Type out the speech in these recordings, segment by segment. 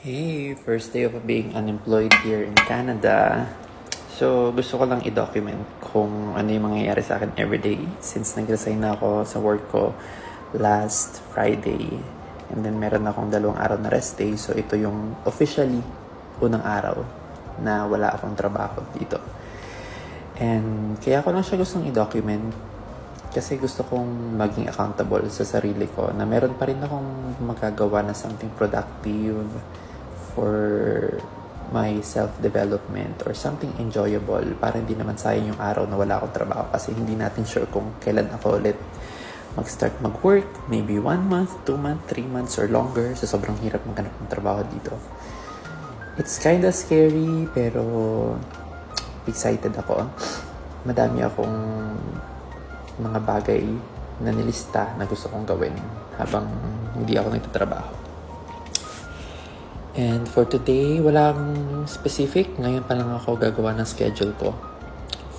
Okay, first day of being unemployed here in Canada. So, gusto ko lang i-document kung ano yung mangyayari sa akin everyday since nag-resign na ako sa work ko last Friday. And then, meron akong 2 araw na rest day. So, ito yung officially unang araw na wala akong trabaho dito. And kaya ko lang siya gustong i-document kasi gusto kong maging accountable sa sarili ko na meron pa rin akong magagawa na something productive for my self-development or something enjoyable para hindi naman sayang yung araw na wala akong trabaho kasi hindi natin sure kung kailan ako ulit mag-start mag-work. Maybe 1 month, 2 months, 3 months or longer. So sobrang hirap maghanap ng trabaho dito. It's kinda scary pero excited ako. Madami akong mga bagay na nilista na gusto kong gawin habang hindi ako nagtatrabaho. And for today, walang specific. Ngayon pa lang ako gagawa ng schedule ko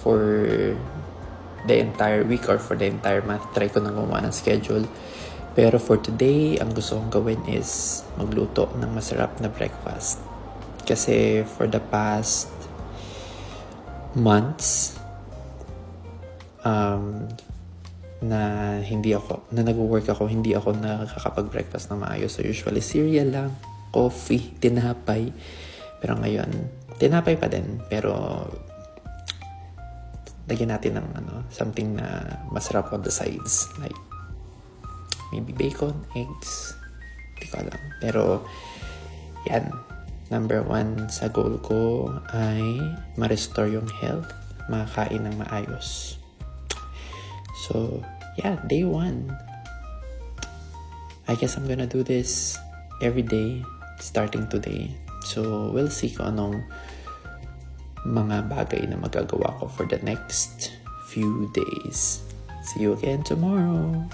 for the entire week or for the entire month. Try ko nang gumawa ng schedule. Pero for today, ang gusto kong gawin is magluto ng masarap na breakfast. Kasi for the past months, na nag-work ako, hindi ako nakakapag-breakfast na maayos. So usually cereal lang, coffee, tinapay. Pero ngayon, tinapay pa din. Pero lagyan natin ng something na masarap on the sides. Like maybe bacon, eggs. Hindi ko alam. Pero yan. Number 1 sa goal ko ay ma-restore yung health. Makakain ng maayos. So, yeah, day 1. I guess I'm gonna do this every day, starting today. So, we'll see kung anong mga bagay na magagawa ko for the next few days. See you again tomorrow.